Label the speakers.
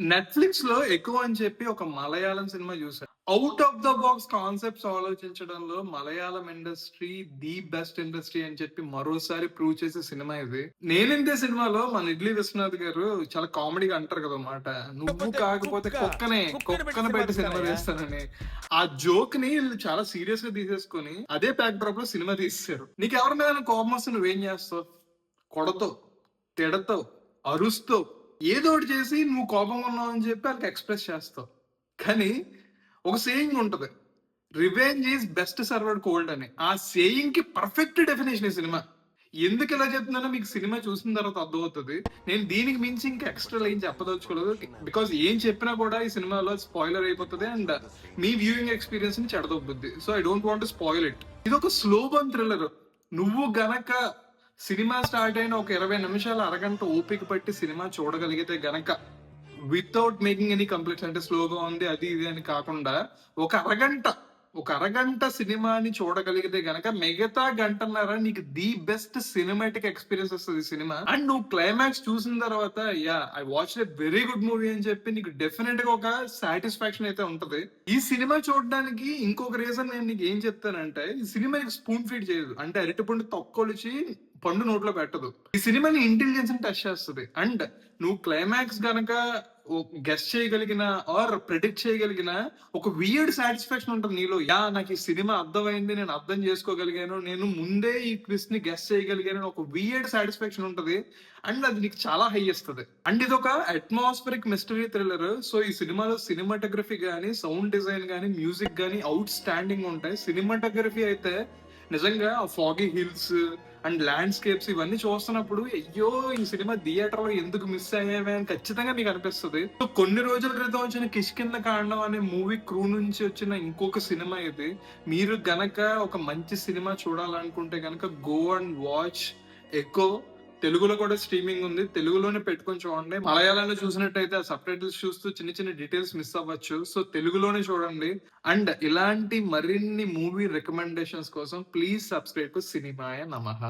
Speaker 1: Netflix లో ఎక్కువ అని చెప్పి ఒక మలయాళం సినిమా చూసా. Out of the box concepts ఆలోచించడంలో Malayalam industry the best industry అని చెప్పి మరోసారి ప్రూవ్ చేసే సినిమా ఇది. 'నేనింతే' సినిమాలో మన 'ఇడ్లీ విశ్వనాథ్' గారు చాలా కామెడీగా అంటారు కదా మాట. "నువ్వు
Speaker 2: కాకపోతే
Speaker 1: కాకపోతే కుక్కని పెట్టి సినిమా తీస్తానని." ఆ జోక్ ని ఈళ్ళు చాలా సీరియస్ గా తీసేసుకొని అదే బ్యాక్ డ్రాప్ లో సినిమా తీసేసారు. నీకెవరి మీద కోపం వస్తే నువ్వేం చేస్తావు? కొడతావు, తిడతావు, అరుస్తావు. ఏదో ఒకటి చేసి నువ్వు కోపంగా ఉన్నావు అని చెప్పి వాళ్ళకి ఎక్స్‌ప్రెస్ చేస్తావు. కానీ ఒక సేయింగ్ ఉంటది. 'Revenge is best served cold' అని. ఆ సేయింగ్‌కి పర్ఫెక్ట్ డెఫినిషన్ ఈ సినిమా. ఎందుకు ఇలా చెప్తున్నానో మీకు సినిమా చూసిన తర్వాత అర్థమవుతది. నేను దీనికి మించి ఇంకా ఎక్స్‌ట్రాలు ఏం చెప్పదలుచుకోలేదు. బికాజ్ ఏం చెప్పినా కూడా ఈ సినిమాలో స్పాయిలర్ అయిపోతది అండ్ మీ వ్యూయింగ్ ఎక్స్‌పీరియన్స్‌ని చెడదొబ్బుద్ది. So I don't want to spoil it. ఇదొక స్లో బర్న్ థ్రిల్లర్. నువ్వు గనక సినిమా స్టార్ట్ అయిన ఒక 20 నిమిషాలు, అరగంట ఓపిక పట్టి సినిమా చూడగలిగితే గనక వితౌట్ మేకింగ్ ఎనీ కంప్లైంట్స్ అంటే స్లోగా ఉంది అది ఇది అని కాకుండా ఒక అరగంట సినిమాని చూడగలిగితే గనక మిగతా గంటన్నర నీకు ది బెస్ట్ సినిమాటిక్ ఎక్స్పీరియన్స్ వస్తుంది సినిమా. అండ్ నువ్వు క్లైమాక్స్ చూసిన తర్వాత I watch a very good movie అని చెప్పి నీకు డెఫినెట్ గా ఒక సాటిస్ఫాక్షన్ అయితే ఉంటది. ఈ సినిమా చూడడానికి ఇంకొక రీజన్ నేను నీకు ఏం చెప్తానంటే, ఈ సినిమా నీకు స్పూన్ ఫీడ్ చేయదు. అంటే అరటిపండు తొక్కొలిచి పండు నోట్లో పెట్టదు. ఈ సినిమాని ఇంటెలిజెన్స్ ని టెస్ట్ చేస్తుంది. అండ్ నువ్వు క్లైమాక్స్ గనక గెస్ చేయగలిగిన ఆర్ ప్రెడిక్ట్ చేయగలిగిన ఒక వియర్డ్ సాటిస్ఫాక్షన్ ఉంటుంది నీలో. నాకు ఈ సినిమా అర్థమైంది, నేను అర్థం చేసుకోగలిగాను, నేను ముందే ఈ క్విజ్ ని గెస్ చేయగలిగాను ఒక వియర్డ్ సాటిస్ఫాక్షన్ ఉంటది. అండ్ అది నీకు చాలా హై ఇస్తుంది. అండ్ ఇది ఒక అట్మాస్ఫిరిక్ మిస్టరీ థ్రిల్లర్. సో ఈ సినిమాలో సినిమాటోగ్రఫీ గానీ, సౌండ్ డిజైన్ గానీ, మ్యూజిక్ గానీ అవుట్ స్టాండింగ్ ఉంటాయి. సినిమాటోగ్రఫీ అయితే నిజంగా ఆ ఫాగీ హిల్స్ అండ్ ల్యాండ్స్కేప్స్ ఇవన్నీ చూస్తున్నప్పుడు అయ్యో ఈ సినిమా థియేటర్ లో ఎందుకు మిస్ అయ్యావే అని ఖచ్చితంగా మీకు అనిపిస్తుంది. సో కొన్ని రోజుల క్రితం వచ్చిన కిష్కింద కాండం అనే మూవీ క్రూ నుంచి వచ్చిన ఇంకొక సినిమా ఇది. మీరు గనక ఒక మంచి సినిమా చూడాలనుకుంటే గనక గో అండ్ వాచ్ ఎకో. తెలుగులో కూడా స్ట్రీమింగ్ ఉంది, తెలుగులోనే పెట్టుకొని చూడండి. మలయాళంలో చూసినట్టయితే ఆ సబ్ టైటిల్స్ చూస్తూ చిన్న చిన్న డీటెయిల్స్ మిస్ అవ్వచ్చు. సో తెలుగులోనే చూడండి. అండ్ ఇలాంటి మరిన్ని మూవీ రికమెండేషన్స్ కోసం ప్లీజ్ సబ్స్క్రైబ్ టు సినిమాయ నమః.